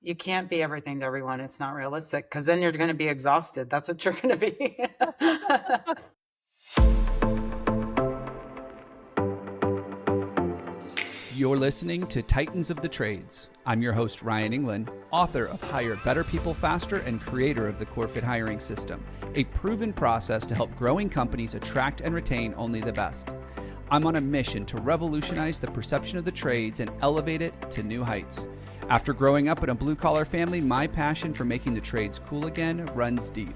You can't be everything to everyone. It's not realistic because then you're going to be exhausted. That's what you're going to be. You're listening to Titans of the Trades. I'm your host, Ryan Englin, author of Hire Better People Faster and creator of the CoreFit hiring system, a proven process to help growing companies attract and retain only the best. I'm on a mission to revolutionize the perception of the trades and elevate it to new heights. After growing up in a blue-collar family, my passion for making the trades cool again runs deep.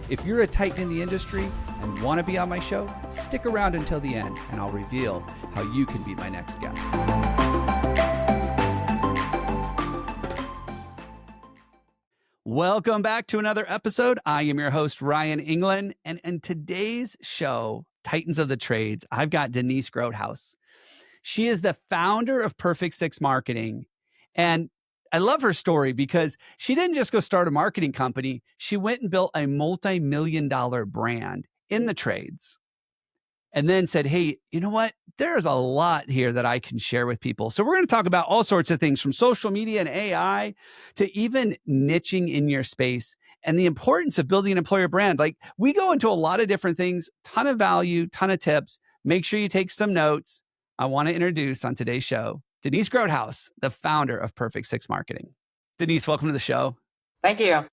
If you're a titan in the industry and want to be on my show, stick around until the end and I'll reveal how you can be my next guest. Welcome back to another episode. I am your host, Ryan Englin, and in today's show, Titans of the Trades, I've got Denise Grothouse. She is the founder of Perfect Six Marketing, and I love her story because she didn't just go start a marketing company. She went and built a multi-million-dollar brand in the trades and then said, hey, you know what? There's a lot here that I can share with people. So we're going to talk about all sorts of things from social media and AI to even niching in your space and the importance of building an employer brand. Like we go into a lot of different things, ton of value, ton of tips. Make sure you take some notes. I want to introduce on today's show, Denise Grothouse, the founder of Perfect Six Marketing. Denise, welcome to the show. Thank you.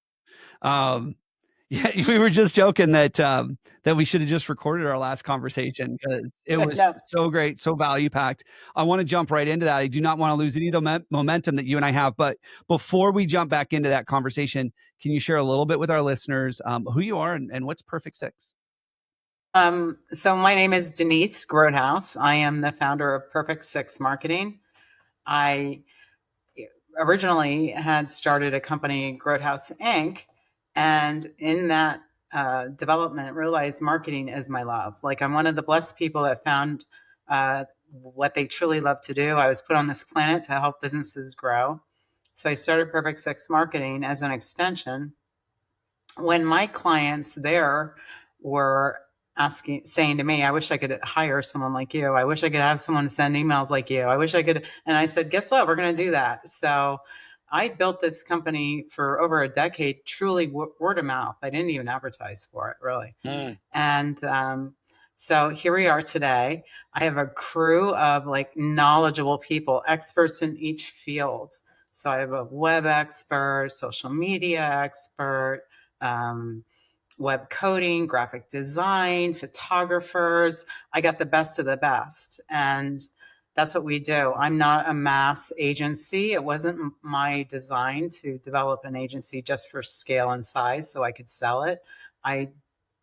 Yeah, we were just joking that that we should have just recorded our last conversation because it was so great, so value packed. I want to jump right into that. I do not want to lose any of the momentum that you and I have. But before we jump back into that conversation, can you share a little bit with our listeners who you are and what's Perfect Six? So my name is Denise Grothouse. I am the founder of Perfect Six Marketing. I originally had started a company, Grothouse Inc., and in that development, realized marketing is my love. Like I'm one of the blessed people that found what they truly love to do. I was put on this planet to help businesses grow. So I started Perfect Six Marketing as an extension. When my clients there were saying to me, I wish I could hire someone like you. I wish I could have someone send emails like you. I wish I could. And I said, guess what? We're going to do that. So I built this company for over a decade, truly word of mouth. I didn't even advertise for it, really. And so here we are today. I have a crew of like knowledgeable people, experts in each field. So I have a web expert, social media expert, web coding, graphic design, photographers. I got the best of the best. And that's what we do. I'm not a mass agency. It wasn't my design to develop an agency just for scale and size so I could sell it. I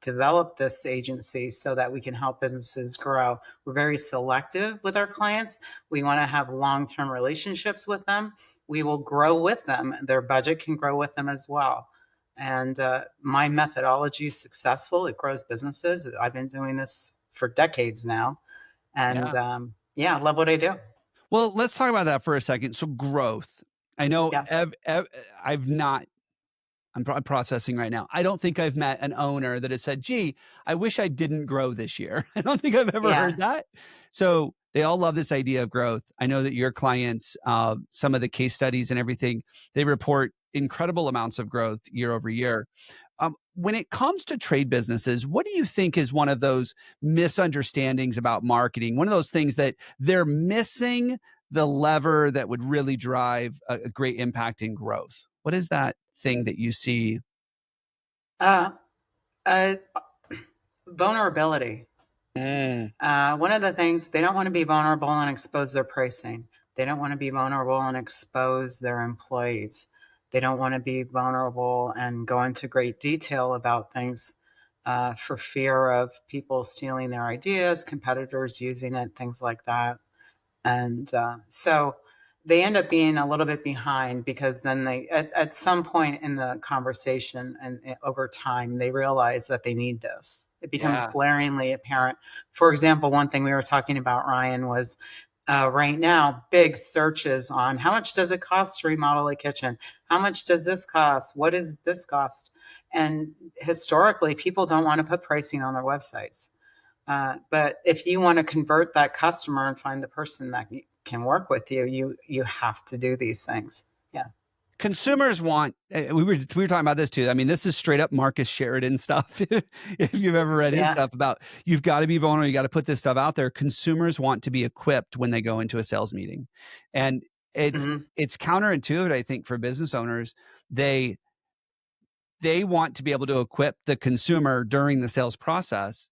developed this agency so that we can help businesses grow. We're very selective with our clients. We want to have long-term relationships with them. We will grow with them. Their budget can grow with them as well. And my methodology is successful. It grows businesses. I've been doing this for decades now. And I love what I do. Well, let's talk about that for a second. So growth. I know Yes. I'm processing right now. I don't think I've met an owner that has said, gee, I wish I didn't grow this year. I don't think I've ever heard that. So they all love this idea of growth. I know that your clients, some of the case studies and everything, they report incredible amounts of growth year over year. When it comes to trade businesses, what do you think is one of those misunderstandings about marketing? One of those things that they're missing the lever that would really drive a great impact in growth? What is that thing that you see? Vulnerability. One of the things, they don't want to be vulnerable and expose their pricing. They don't want to be vulnerable and expose their employees. They don't want to be vulnerable and go into great detail about things for fear of people stealing their ideas, competitors using it, things like that. And so they end up being a little bit behind because then they, at some point in the conversation and over time, they realize that they need this. It becomes glaringly apparent. For example, one thing we were talking about, Ryan, was right now, big searches on how much does it cost to remodel a kitchen? How much does this cost? What does this cost? And historically, people don't want to put pricing on their websites. But if you want to convert that customer and find the person that can work with you, you have to do these things. Yeah. consumers want, we were talking about this too. I mean, this is straight up Marcus Sheridan stuff. If you've ever read his Yeah. stuff about, you've got to be vulnerable, you got to put this stuff out there. Consumers want to be equipped when they go into a sales meeting, and Hmm. it's counterintuitive, I think, for business owners. They want to be able to equip the consumer during the sales process,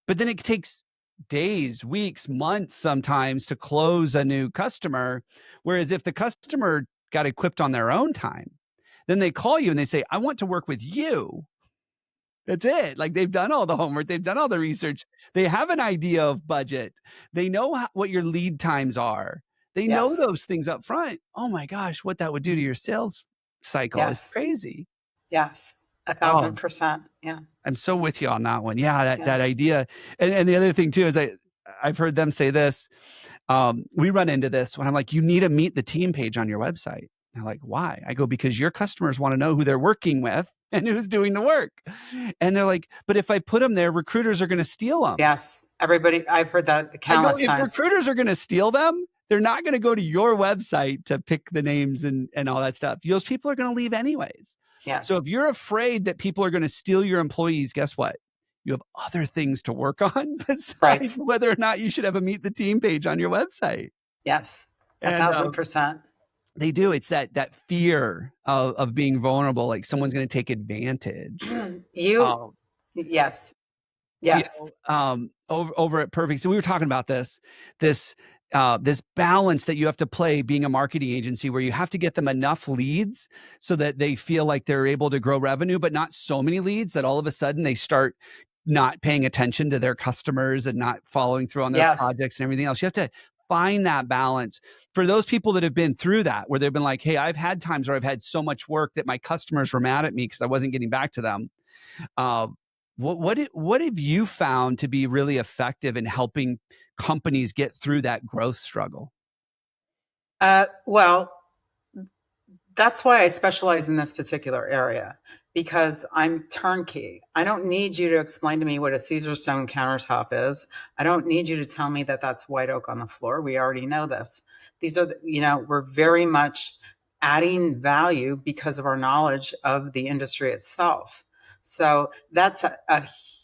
but then it takes days, weeks, months sometimes to close a new customer. Whereas if the customer got equipped on their own time, then they call you and they say, I want to work with you. That's it. Like, they've done all the homework, they've done all the research, they have an idea of budget, they know what your lead times are, they know Yes. those things up front. Oh my gosh, what that would do to your sales cycle is Yes. crazy. Yes. A Oh, thousand percent. Yeah. I'm so with you on that one. Yeah, that Yeah. that idea. And the other thing too is I've heard them say this. We run into this when I'm like, you need a meet the team page on your website. They're like, why? I go, because your customers want to know who they're working with and who's doing the work. And they're like, but if I put them there, recruiters are going to steal them. Yes. Everybody, I've heard that I go, countless if times. recruiters are going to steal them, they're not going to go to your website to pick the names and all that stuff. Those people are going to leave anyways. So Yes. if you're afraid that people are going to steal your employees, guess what? You have other things to work on besides Right. whether or not you should have a meet the team page on your website. Yes. A And thousand percent. they do. It's that fear of being vulnerable, like someone's going to take advantage. You, Um, yes. you Yes. over at Perfect. So we were talking about this this balance that you have to play being a marketing agency, where you have to get them enough leads so that they feel like they're able to grow revenue, but not so many leads that all of a sudden they start not paying attention to their customers and not following through on their Yes. projects and everything else. You have to find that balance for those people that have been through that, where they've been like, hey, I've had times where I've had so much work that my customers were mad at me because I wasn't getting back to them. uh, what have you found to be really effective in helping companies get through that growth struggle? Well, that's why I specialize in this particular area, because I'm turnkey. I don't need you to explain to me what a Caesar stone countertop is. I don't need you to tell me that that's white oak on the floor. We already know this. These are, we're very much adding value because of our knowledge of the industry itself. So that's a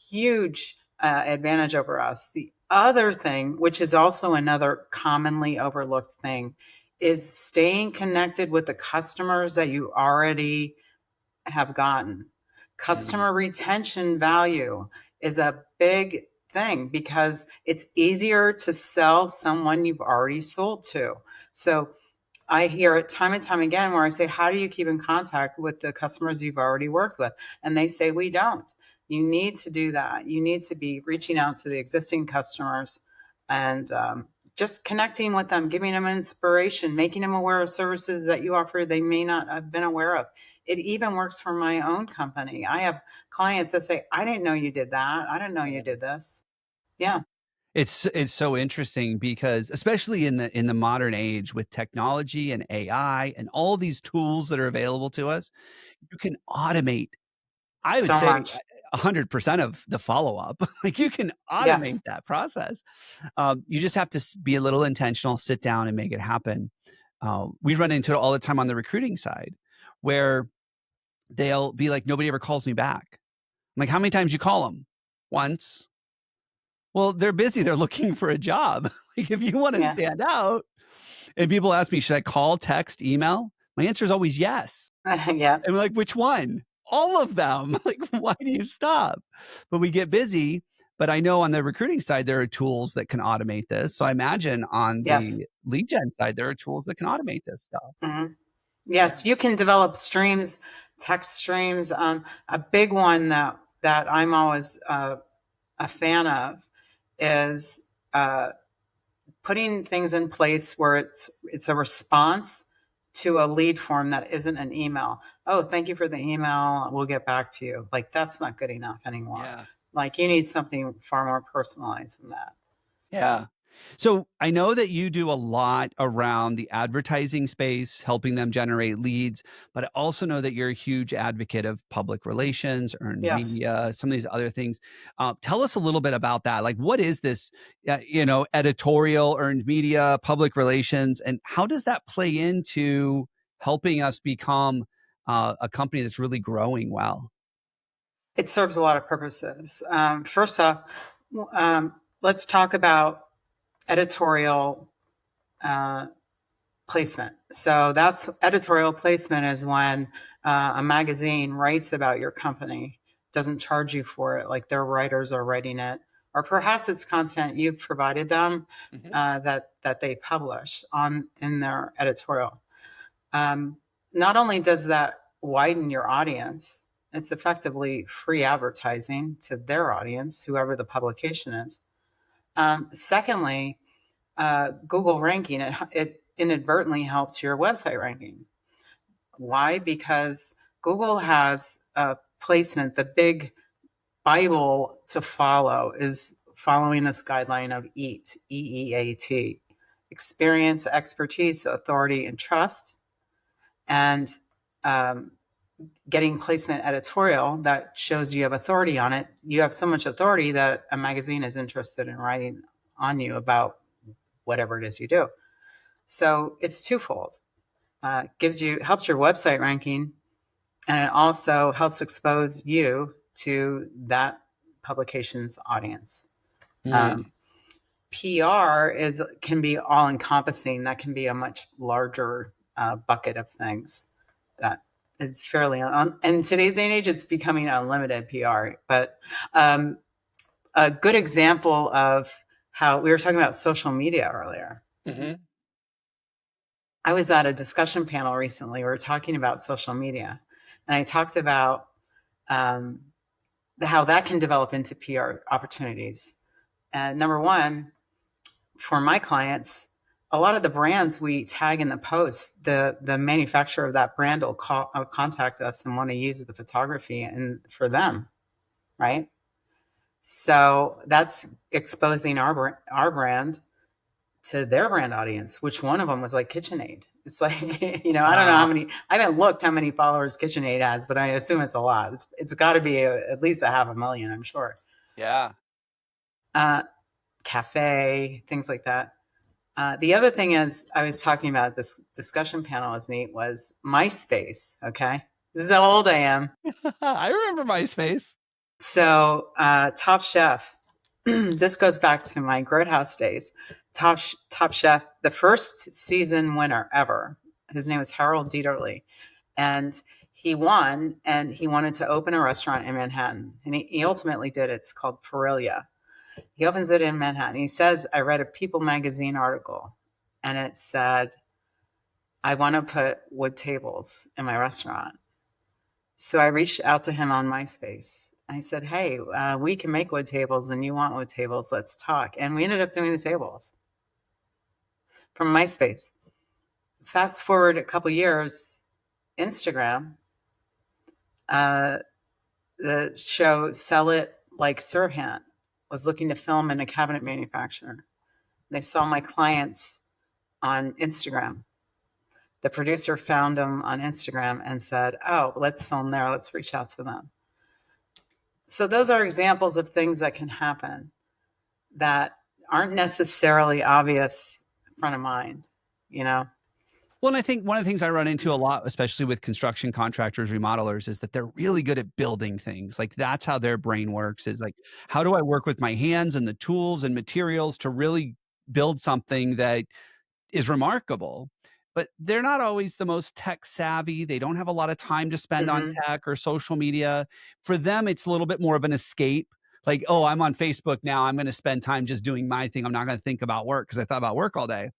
huge advantage over us. The other thing, which is also another commonly overlooked thing, is staying connected with the customers that you already have gotten. Mm, Customer retention value is a big thing because it's easier to sell someone you've already sold to. So I hear it time and time again where I say, how do you keep in contact with the customers you've already worked with? And they say, we don't. You need to do that. You need to be reaching out to the existing customers and just connecting with them, giving them inspiration, making them aware of services that you offer they may not have been aware of. It even works for my own company. I have clients that say, I didn't know you did that. I didn't know you yeah. did this. Yeah. It's so interesting because, especially in the modern age with technology and AI and all these tools that are available to us, you can automate, I would So say, much. 100% of the follow-up. Like, you can automate Yes. that process. You just have to be a little intentional, sit down and make it happen. We run into it all the time on the recruiting side, where they'll be like, nobody ever calls me back. I'm like, how many times you call them? Once. Well, they're busy. They're looking for a job. Like, if you want to Yeah. stand out, and people ask me, should I call, text, email? My answer is always yes. Yeah. And I'm like, which one? All of them. Like, why do you stop? But we get busy. But I know on the recruiting side, there are tools that can automate this. So I imagine on Yes. the lead gen side, there are tools that can automate this stuff. Mhm. Yeah. Yes, you can develop streams, text streams. A big one that I'm always a fan of is uh, putting things in place where it's a response to a lead form that isn't an email. Oh, thank you for the email. We'll get back to you. Like, that's not good enough anymore. Yeah. Like, you need something far more personalized than that. Yeah. So I know that you do a lot around the advertising space, helping them generate leads, but I also know that you're a huge advocate of public relations, earned Yes. media, some of these other things. Tell us a little bit about that. Like, what is this, editorial, earned media, public relations, and how does that play into helping us become a company that's really growing well? It serves a lot of purposes. First off, let's talk about editorial uh, placement. So that's editorial placement is when a magazine writes about your company, doesn't charge you for it, like their writers are writing it, or perhaps it's content you've provided them Hmm. that they publish on in their editorial. Um, Not only does that widen your audience, it's effectively free advertising to their audience, whoever the publication is. Secondly, Google ranking, it inadvertently helps your website ranking. Why? Because Google has a placement, the big Bible to follow is following this guideline of EAT, EEAT, experience, expertise, authority, and trust. And um, getting placement editorial that shows you have authority on it. You have so much authority that a magazine is interested in writing on you about whatever it is you do. So it's twofold. Gives you helps your website ranking, and it also helps expose you to that publication's audience. Mm. Um, PR is can be all encompassing. That can be a much larger bucket of things that is fairly in today's day and age. It's becoming unlimited PR. But um, a good example of how we were talking about social media earlier. Hmm. I was at a discussion panel recently. We were talking about social media, and I talked about um, how that can develop into PR opportunities. And number one, for my clients, a lot of the brands we tag in the post, the manufacturer of that brand will contact us and want to use the photography and for them, right? So that's exposing our brand to their brand audience, which one of them was like KitchenAid. It's like, I don't know how Wow. many, I haven't looked how many followers KitchenAid has, but I assume it's a lot. It's got to be at least a 500,000, I'm sure. Yeah. Uh, Cafe, things like that. The other thing is, I was talking about this discussion panel was neat, was Myspace. Okay. This is how old I am. I remember MySpace. So, Top Chef, this goes back to my Grothouse days. Top Chef, the first season winner ever. His name is Harold Dieterle, and he won. And he wanted to open a restaurant in Manhattan, and he ultimately did. It's called Perilia. He opens it in Manhattan. He says, "I read a People magazine article, and it said I want to put wood tables in my restaurant." So I reached out to him on MySpace. I said, "Hey, we can make wood tables and you want wood tables. Let's talk." And we ended up doing the tables from MySpace. Fast forward a couple years, Instagram, uh, the show Sell It Like Sirhan was looking to film in a cabinet manufacturer. They saw my clients on Instagram. The producer found them on Instagram and said, "Oh, let's film there. Let's reach out to them." So those are examples of things that can happen that aren't necessarily obvious front of mind, you know? Well, and I think one of the things I run into a lot, especially with construction contractors, remodelers, is that they're really good at building things. Like that's how their brain works is like, how do I work with my hands and the tools and materials to really build something that is remarkable? But they're not always the most tech savvy. They don't have a lot of time to spend on Mm-hmm. tech or social media. For them, it's a little bit more of an escape. Like, oh, I'm on Facebook now. I'm going to spend time just doing my thing. I'm not going to think about work because I thought about work all day.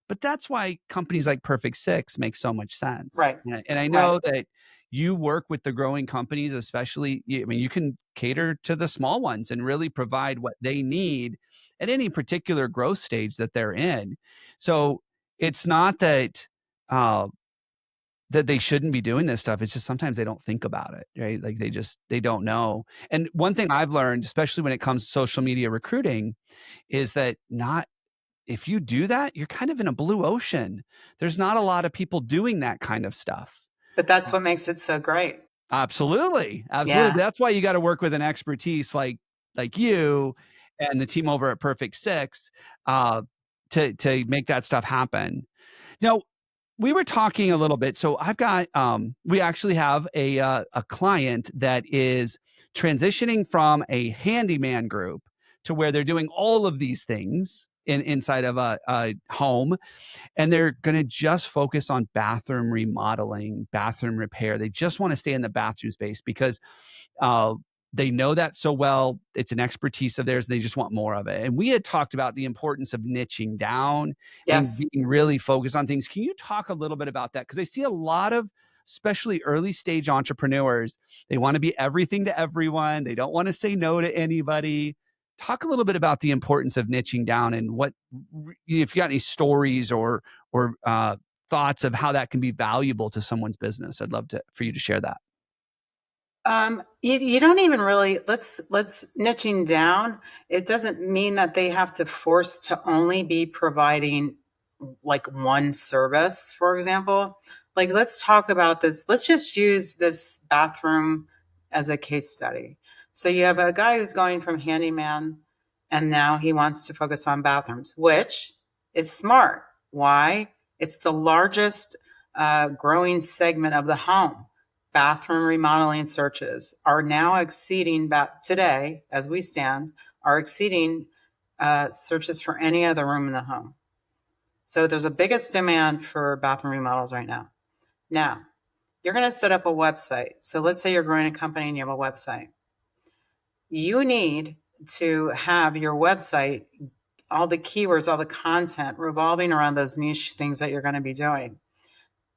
But that's why companies like Perfect Six make so much sense. Right. And I Right. know that you work with the growing companies, especially, I mean, you can cater to the small ones and really provide what they need at any particular growth stage that they're in. So it's not that uh, that they shouldn't be doing this stuff. It's just sometimes they don't think about it, right? Like they don't know. And one thing I've learned, especially when it comes to social media recruiting, is that not if you do that, you're kind of in a blue ocean. There's not a lot of people doing that kind of stuff. But that's what makes it so great. Absolutely. Absolutely. Yeah. That's why you got to work with an expertise like you and the team over at Perfect Six uh, to make that stuff happen. Now, we were talking a little bit. So I've got we actually have a client that is transitioning from a handyman group to where they're doing all of these things inside of a home, and they're going to just focus on bathroom remodeling, bathroom repair. They just want to stay in the bathroom space because uh, they know that so well. It's an expertise of theirs. And they just want more of it. And we had talked about the importance of niching down and Yes. being really focused on things. Can you talk a little bit about that? Because I see a lot of, especially early stage entrepreneurs, they want to be everything to everyone. They don't want to say no to anybody. Talk a little bit about the importance of niching down and what, if you got any stories or thoughts of how that can be valuable to someone's business. I'd love for you to share that. You don't even really let's niching down. It doesn't mean that they have to force to only be providing like one service, for example. Like let's talk about this. Let's just use this bathroom as a case study. So you have a guy who's going from handyman and now he wants to focus on bathrooms, which is smart. Why? It's the largest growing segment of the home. Bathroom remodeling searches are now exceeding today, as we stand, are exceeding searches for any other room in the home. So there's a biggest demand for bathroom remodels right now. Now, you're going to set up a website. So let's say you're growing a company and you have a website. You need to have your website, all the keywords, all the content revolving around those niche things that you're going to be doing.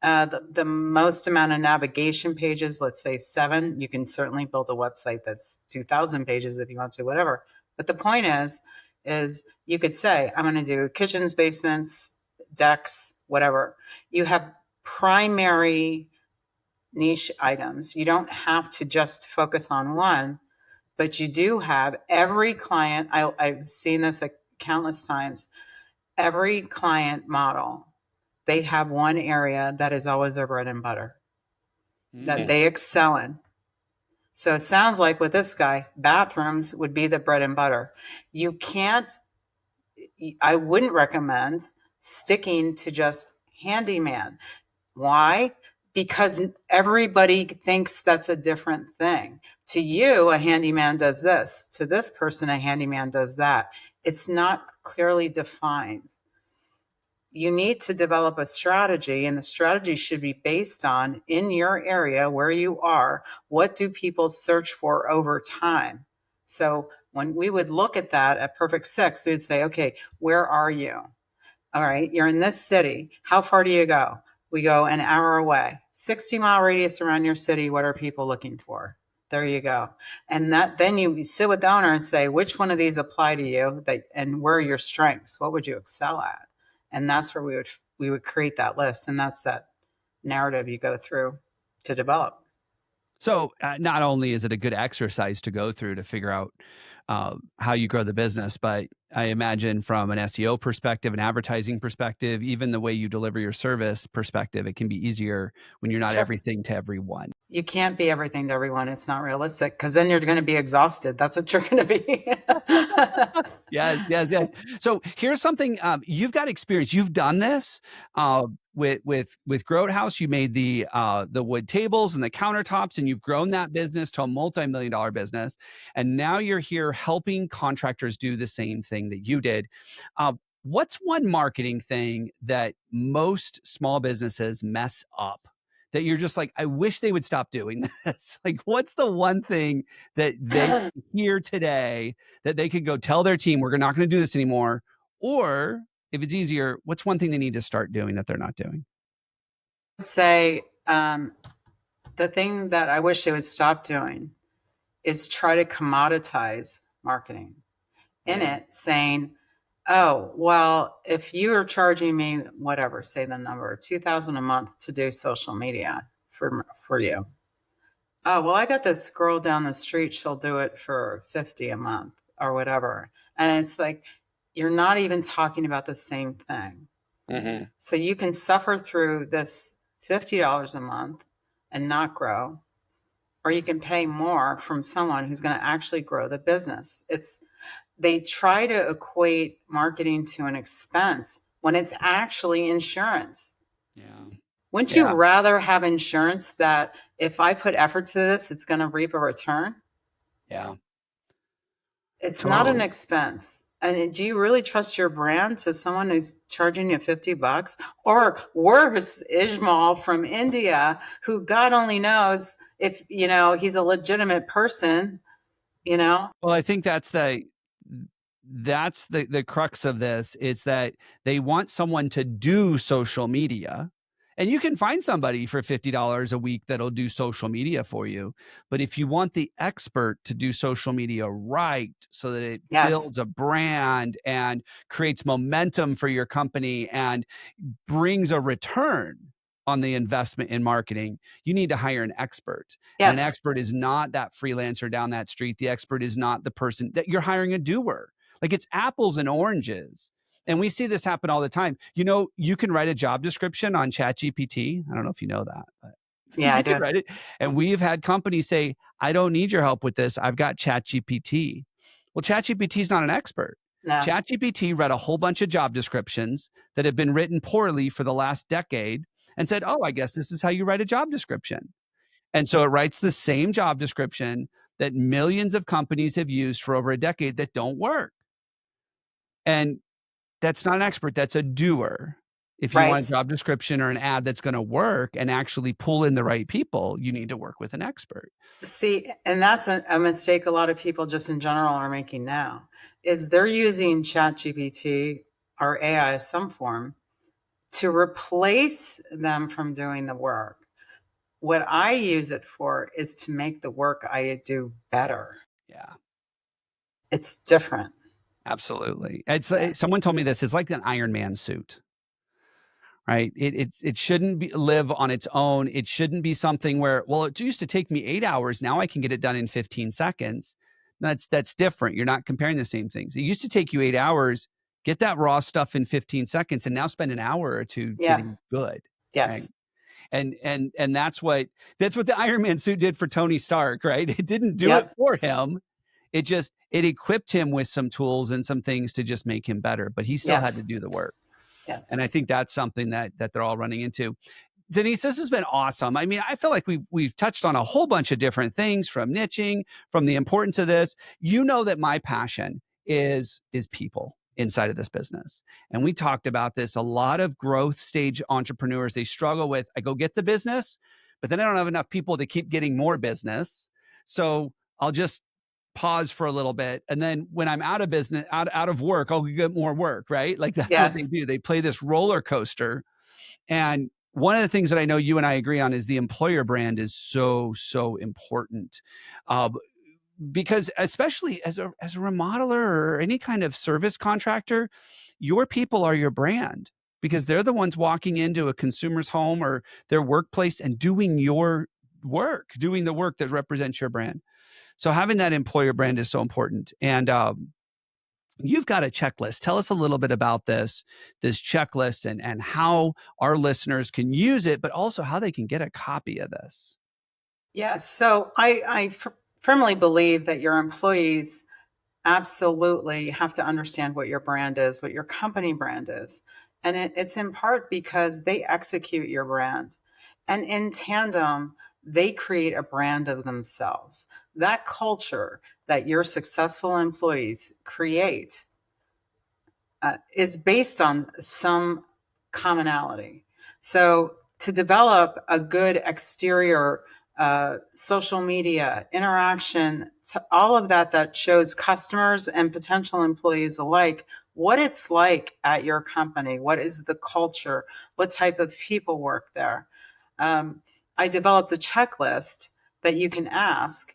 The most amount of navigation pages, let's say 7, you can certainly build a website that's 2,000 pages if you want to, whatever. But the point is you could say, I'm going to do kitchens, basements, decks, whatever. You have primary niche items. You don't have to just focus on one, but you do have every client. I've seen this countless times. Every client model, they have one area that is always their bread and butter that they excel in. So it sounds like with this guy, bathrooms would be the bread and butter. You can't, I wouldn't recommend sticking to just handyman. Why? Because everybody thinks that's a different thing. To you, a handyman does this. To this person, a handyman does that. It's not clearly defined. You need to develop a strategy, and the strategy should be based on, in your area where you are, what do people search for over time? So when we would look at that at Perfect Six, we would say, okay, where are you? All right, you're in this city. How far do you go? We go an hour away. 60-mile radius around your city. What are people looking for? There you go. And then you sit with the owner and say, which one of these apply to you, and where are your strengths? What would you excel at? And that's where we would create that list, and that's that narrative you go through to develop. So not only is it a good exercise to go through to figure out how you grow the business, but I imagine from an SEO perspective, an advertising perspective, even the way you deliver your service perspective, it can be easier when you're not Sure. everything to everyone. You can't be everything to everyone. It's not realistic because then you're going to be exhausted. That's what you're going to be. Yes. So here's something you've got experience. You've done this with Grothouse. You made the wood tables and the countertops, and you've grown that business to a multi-million-dollar business. And now you're here helping contractors do the same thing that you did. What's one marketing thing that most small businesses mess up? That you're just like, I wish they would stop doing this. Like, what's the one thing that they hear today that they could go tell their team, we're not going to do this anymore? Or if it's easier, what's one thing they need to start doing that they're not doing? Say the thing that I wish they would stop doing is try to commoditize marketing. In it, saying, oh, well, if you are charging me whatever, say the number, 2,000 a month to do social media for you. Oh, well, I got this girl down the street, she'll do it for 50 a month or whatever. And it's like you're not even talking about the same thing. Mm-hmm. So you can suffer through this $50 a month and not grow, or you can pay more from someone who's going to actually grow the business. They try to equate marketing to an expense when it's actually insurance. Yeah. Wouldn't you Yeah. rather have insurance that if I put effort to this, it's going to reap a return? Yeah. It's not an Totally. expense. And do you really trust your brand to someone who's charging you $50? Or worse, Ishmael from India, who God only knows if, he's a legitimate person, you know? Well, I think that's the crux of this. It's that they want someone to do social media. And you can find somebody for $50 a week that'll do social media for you. But if you want the expert to do social media right so that it Yes. builds a brand and creates momentum for your company and brings a return on the investment in marketing, you need to hire an expert. And an Yes. expert is not that freelancer down that street. The expert is not the person that you're hiring a doer. Like it's apples and oranges. And we see this happen all the time. You can write a job description on ChatGPT. I don't know if you know that, but Yeah, I you can do. write it. And we've had companies say, I don't need your help with this. I've got ChatGPT. Well, ChatGPT is not an expert. No. ChatGPT read a whole bunch of job descriptions that have been written poorly for the last decade and said, oh, I guess this is how you write a job description. And so it writes the same job description that millions of companies have used for over a decade that don't work. And that's not an expert, that's a doer. If you want a Right. job description or an ad that's going to work and actually pull in the right people, you need to work with an expert. See, and that's a mistake a lot of people just in general are making now, is they're using ChatGPT or AI of some form to replace them from doing the work. What I use it for is to make the work I do better. Yeah, It's different. absolutely. Yeah. Someone told me this is like an Iron Man suit, right? It shouldn't live on its own. It shouldn't be something where, well, it used to take me 8 hours. Now I can get it done in 15 seconds. That's different. You're not comparing the same things. It used to take you 8 hours, get that raw stuff in 15 seconds, and now spend an hour or two Yeah. getting good. Right. Yes. And that's what the Iron Man suit did for Tony Stark, right? It didn't do it Yep. for him. It equipped him with some tools and some things to just make him better, but he still had to Yes. do the work. And Yes. I think that's something that they're all running into. Denise, this has been awesome. I mean, I feel like we've touched on a whole bunch of different things, from niching, from the importance of this. You know that my passion is people inside of this business. And we talked about this. A lot of growth stage entrepreneurs, they struggle with, I go get the business, but then I don't have enough people to keep getting more business. So I'll just pause for a little bit, and then when I'm out of business, out of work, I'll get more work, right? Like that's what they Yes. do. They play this roller coaster. And one of the things that I know you and I agree on is the employer brand is so important. uh, because especially as a remodeler or any kind of service contractor, your people are your brand, because they're the ones walking into a consumer's home or their workplace and doing the work that represents your brand. So having that employer brand is so important. And you've got a checklist. Tell us a little bit about this checklist, and how our listeners can use it, but also how they can get a copy of this. Yes. So I firmly believe that your employees absolutely have to understand what your brand is, what your company brand is. And it's in part because they execute your brand. And in tandem, they create a brand of themselves. That culture that your successful employees create is based on some commonality. So to develop a good exterior social media interaction, to all of that shows customers and potential employees alike what it's like at your company, what is the culture, what type of people work there. Um, I developed a checklist that you can ask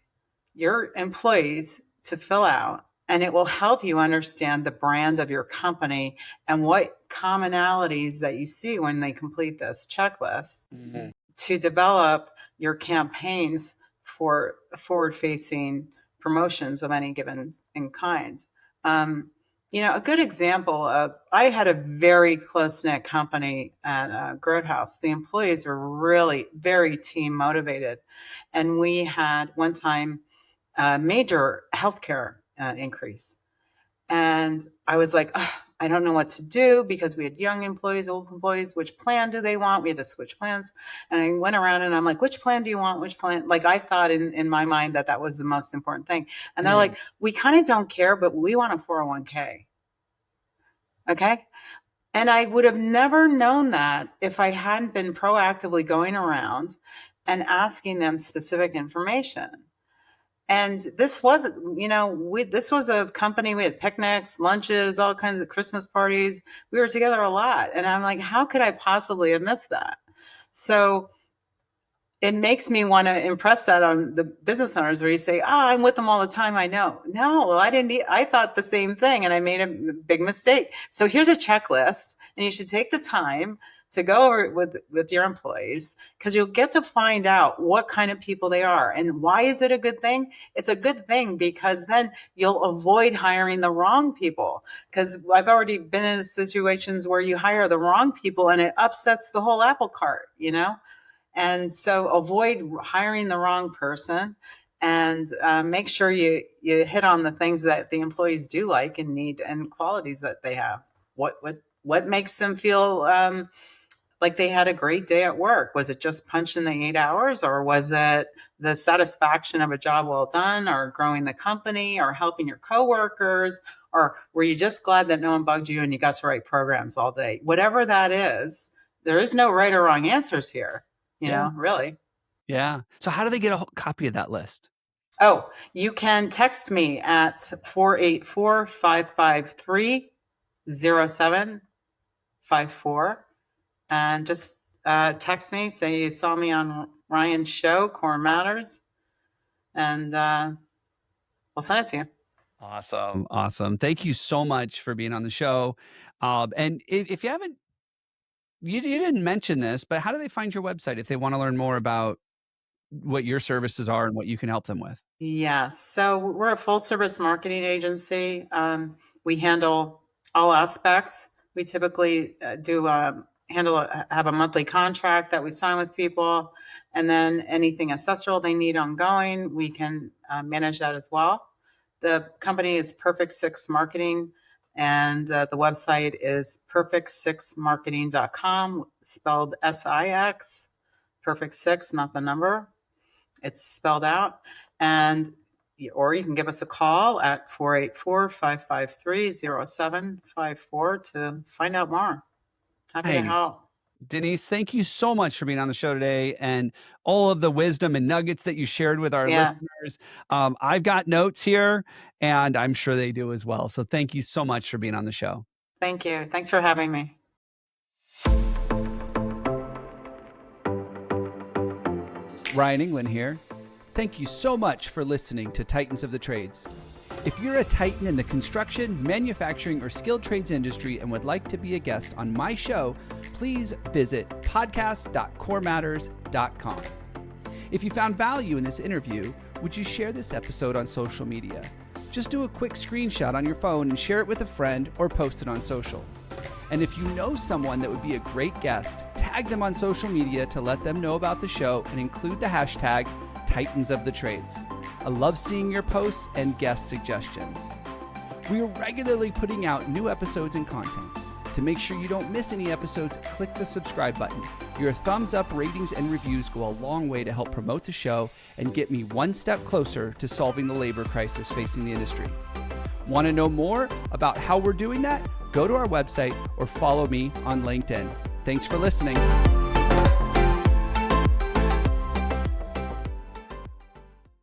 your employees to fill out, and it will help you understand the brand of your company and what commonalities that you see when they complete this checklist Mhm. to develop your campaigns for forward facing promotions of any given in kind. Um, a good example of, I had a very close knit company at Grothouse. The employees were really very team motivated. And we had one time a major healthcare increase. And I was like, "Ugh, I don't know what to do because we had young employees, old employees. Which plan do they want? We had to switch plans. And I went around and I'm like, which plan do you want? Which plan? Like I thought in my mind that was the most important thing. And they're like, we kind of don't care, but we want a 401k. Okay. And I would have never known that if I hadn't been proactively going around and asking them specific information. And this wasn't, this was a company, we had picnics, lunches, all kinds of Christmas parties. We were together a lot. And I'm like, how could I possibly have missed that? So it makes me want to impress that on the business owners where you say, I'm with them all the time. I know. No, well, I thought the same thing and I made a big mistake. So here's a checklist and you should take the time to go over it with your employees because you'll get to find out what kind of people they are. And why is it a good thing? It's a good thing because then you'll avoid hiring the wrong people, because I've already been in situations where you hire the wrong people and it upsets the whole apple cart, And so avoid hiring the wrong person and make sure you hit on the things that the employees do like and need and qualities that they have. What makes them feel like they had a great day at work? Was it just punching the 8 hours, or was it the satisfaction of a job well done, or growing the company, or helping your coworkers, or were you just glad that no one bugged you and you got to write programs all day? Whatever that is, there is no right or wrong answers here. Really. Yeah. So how do they get a copy of that list? Oh, you can text me at 484-553-0754 and just text me, say you saw me on Ryan's show, Core Matters, and we'll send it to you. Awesome. Thank you so much for being on the show. And if you haven't, you didn't mention this, but how do they find your website if they want to learn more about what your services are and what you can help them with? Yeah, so we're a full service marketing agency. We handle all aspects. We typically have a monthly contract that we sign with people, and then anything accessory they need ongoing, we can manage that as well. The company is Perfect Six Marketing, and the website is perfect6marketing.com, spelled SIX, Perfect Six, not the number. It's spelled out. Or you can give us a call at 484-553-0754 to find out more. Happy to help. Denise, thank you so much for being on the show today and all of the wisdom and nuggets that you shared with our listeners. I've got notes here and I'm sure they do as well. So thank you so much for being on the show. Thank you. Thanks for having me. Ryan Englin here. Thank you so much for listening to Titans of the Trades. If you're a titan in the construction, manufacturing, or skilled trades industry and would like to be a guest on my show, please visit podcast.corematters.com. If you found value in this interview, would you share this episode on social media? Just do a quick screenshot on your phone and share it with a friend or post it on social. And if you know someone that would be a great guest, tag them on social media to let them know about the show and include the hashtag Titans of the Trades. I love seeing your posts and guest suggestions. We are regularly putting out new episodes and content. To make sure you don't miss any episodes, click the subscribe button. Your thumbs up, ratings, and reviews go a long way to help promote the show and get me one step closer to solving the labor crisis facing the industry. Want to know more about how we're doing that? Go to our website or follow me on LinkedIn. Thanks for listening.